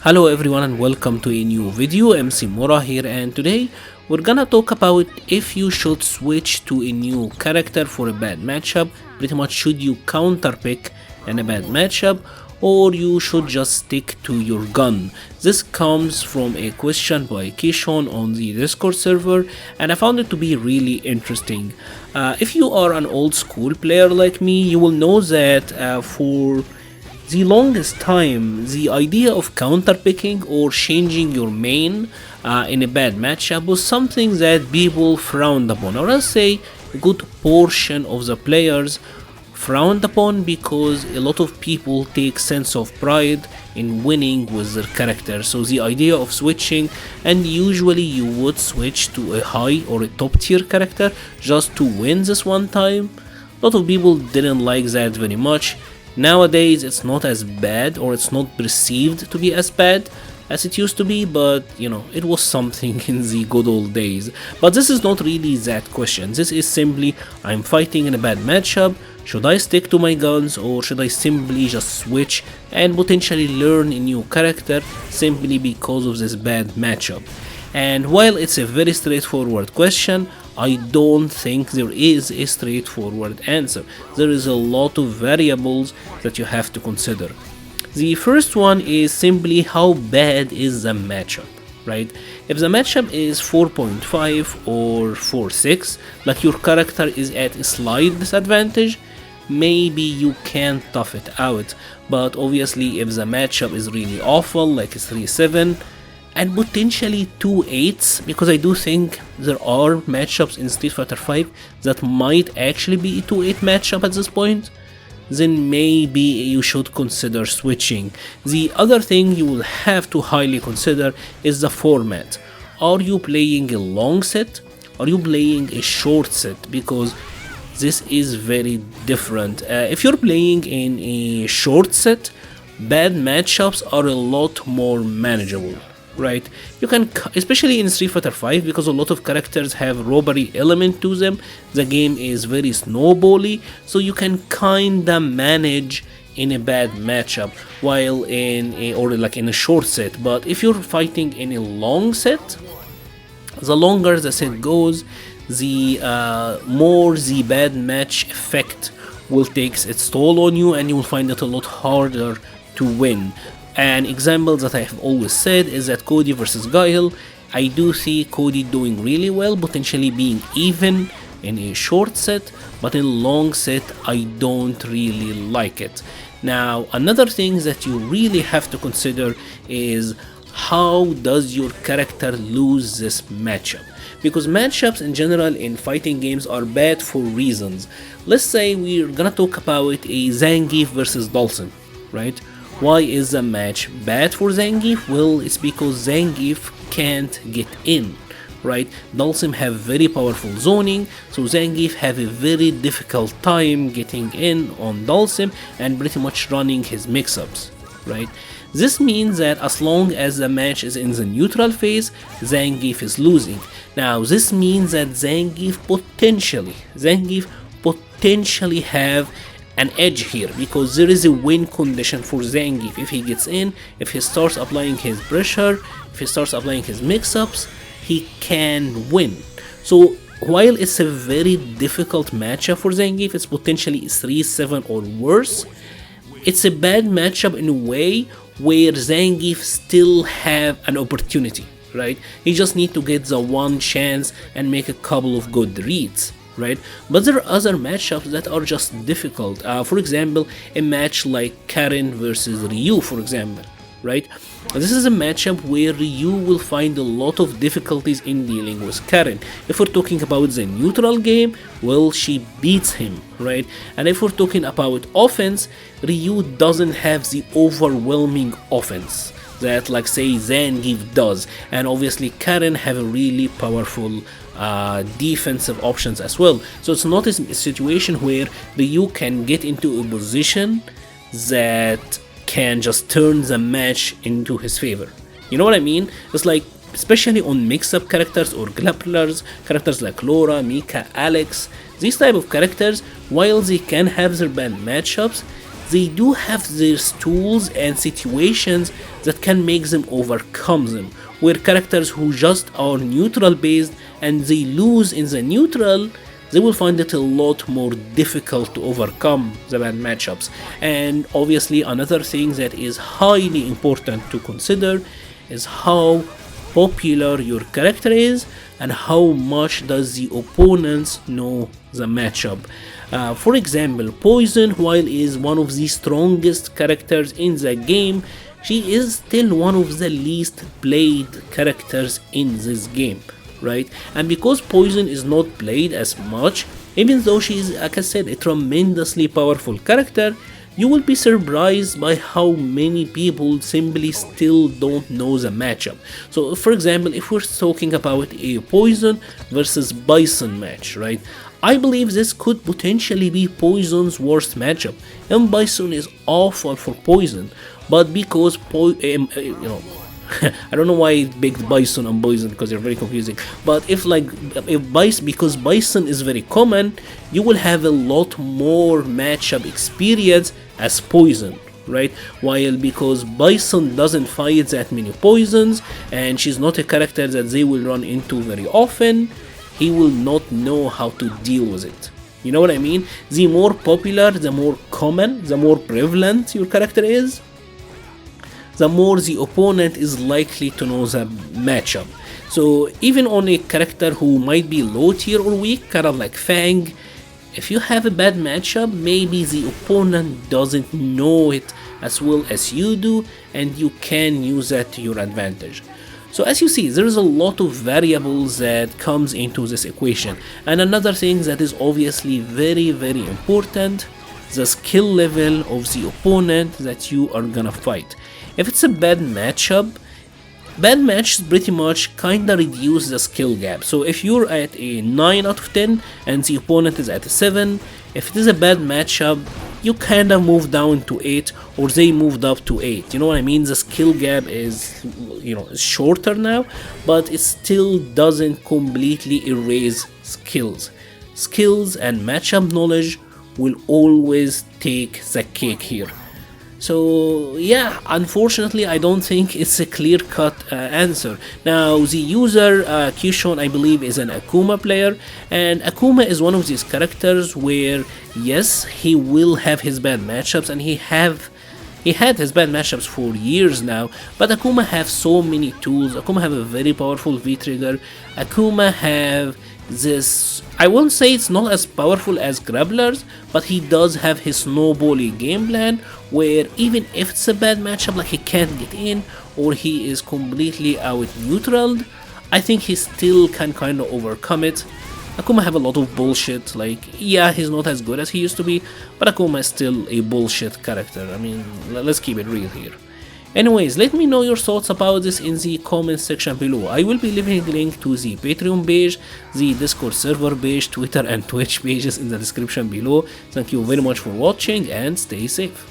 Hello everyone and welcome to a new video. MC-Mura here, and today we're gonna talk about if you should switch to a new character for a bad matchup. Pretty much, should you counter pick in a bad matchup, or you should just stick to your gun. This comes from a question by Kishon on the Discord server, and I found it to be really interesting. If you are an old school player like me, you will know that for the longest time, the idea of counterpicking or changing your main in a bad matchup was something that people frowned upon, or I'll say a good portion of the players frowned upon, because a lot of people take sense of pride in winning with their character. So the idea of switching, and usually you would switch to a high or a top tier character just to win this one time, a lot of people didn't like that very much. Nowadays it's not as bad, or it's not perceived to be as bad as it used to be, but it was something in the good old days. But this is not really that question. This is simply, I'm fighting in a bad matchup, should I stick to my guns, or should I simply just switch and potentially learn a new character simply because of this bad matchup? And while it's a very straightforward question, I don't think there is a straightforward answer. There is a lot of variables that you have to consider. The first one is simply how bad is the matchup, right? If the matchup is 4.5 or 4.6, like your character is at a slight disadvantage, maybe you can tough it out. But obviously if the matchup is really awful, like a 3.7, and potentially 2.8s, because I do think there are matchups in Street Fighter V that might actually be a 2.8 matchup at this point, then maybe you should consider switching. The other thing you will have to highly consider is the format. Are you playing a long set? Are you playing a short set? Because this is very different. If you're playing in a short set, bad matchups are a lot more manageable. Right, you can, especially in Street Fighter V, because a lot of characters have robbery element to them, the game is very snowbally, so you can kinda manage in a bad matchup while in a short set. But if you're fighting in a long set, the longer the set goes, the more the bad match effect will take its toll on you, and you will find it a lot harder to win. An example that I have always said is that Cody versus Guile, I do see Cody doing really well, potentially being even in a short set, but in long set I don't really like it. Now another thing that you really have to consider is, how does your character lose this matchup? Because matchups in general in fighting games are bad for reasons. Let's say we're gonna talk about a Zangief versus Dhalsim, right? Why is the match bad for Zangief? Well, it's because Zangief can't get in, right? Dhalsim have very powerful zoning, so Zangief have a very difficult time getting in on Dhalsim and pretty much running his mix-ups, right? This means that as long as the match is in the neutral phase, Zangief is losing. Now this means that Zangief potentially have an edge here, because there is a win condition for Zangief. If he gets in, if he starts applying his pressure, if he starts applying his mix-ups, he can win. So while it's a very difficult matchup for Zangief, it's potentially 3-7 or worse, it's a bad matchup in a way where Zangief still have an opportunity, right? He just need to get the one chance and make a couple of good reads, right? But there are other matchups that are just difficult. For example, a match like Karin versus Ryu, for example, right? This is a matchup where Ryu will find a lot of difficulties in dealing with Karin. If we're talking about the neutral game, well, she beats him, right? And if we're talking about offense, Ryu doesn't have the overwhelming offense that, like, say, Zangief does, and obviously Karin have a really powerful defensive options as well. So it's not a situation where Ryu can get into a position that can just turn the match into his favor. You know what I mean? It's like, especially on mix-up characters or grapplers, characters like Laura, Mika, Alex, these type of characters, while they can have their bad matchups, they do have their tools and situations that can make them overcome them, where characters who just are neutral based and they lose in the neutral, they will find it a lot more difficult to overcome the bad matchups. And obviously another thing that is highly important to consider is how popular your character is and how much does the opponents know the matchup. For example, Poison, while is one of the strongest characters in the game, she is still one of the least played characters in this game, right? And because Poison is not played as much, even though she is, like I said, a tremendously powerful character, you will be surprised by how many people simply still don't know the matchup. So for example, if we're talking about a Poison versus Bison match, right? I believe this could potentially be Poison's worst matchup, and Bison is awful for Poison, but because I don't know why I picked Bison and Poison because they're very confusing. But because Bison is very common, you will have a lot more matchup experience as Poison, right? While because Bison doesn't fight that many poisons and she's not a character that they will run into very often, he will not know how to deal with it. You know what I mean? The more popular, the more common, the more prevalent your character is, the more the opponent is likely to know the matchup. So even on a character who might be low tier or weak, kind of like Fang, if you have a bad matchup, maybe the opponent doesn't know it as well as you do, and you can use that to your advantage. So as you see, there is a lot of variables that comes into this equation. And another thing that is obviously very important, the skill level of the opponent that you are gonna fight. If it's a bad matchup, bad matches pretty much kinda reduce the skill gap. So if you're at a 9 out of 10 and the opponent is at a 7, if it is a bad matchup, you kinda move down to 8 or they moved up to 8. You know what I mean? The skill gap is, shorter now, but it still doesn't completely erase skills. Skills and matchup knowledge will always take the cake here. So yeah, unfortunately I don't think it's a clear-cut answer. Now the user Kyushon, I believe, is an Akuma player, and Akuma is one of these characters where yes, he will have his bad matchups, and he had his bad matchups for years now, but Akuma have so many tools. Akuma have a very powerful V-trigger. Akuma have this, I won't say it's not as powerful as grapplers, but he does have his snowballing game plan where even if it's a bad matchup, like he can't get in or he is completely out neutraled, I think he still can kind of overcome it. Akuma have a lot of bullshit, like yeah, he's not as good as he used to be, but Akuma is still a bullshit character. I mean, let's keep it real here. Anyways, let me know your thoughts about this in the comment section below. I will be leaving the link to the Patreon page, the Discord server page, Twitter and Twitch pages in the description below. Thank you very much for watching and stay safe.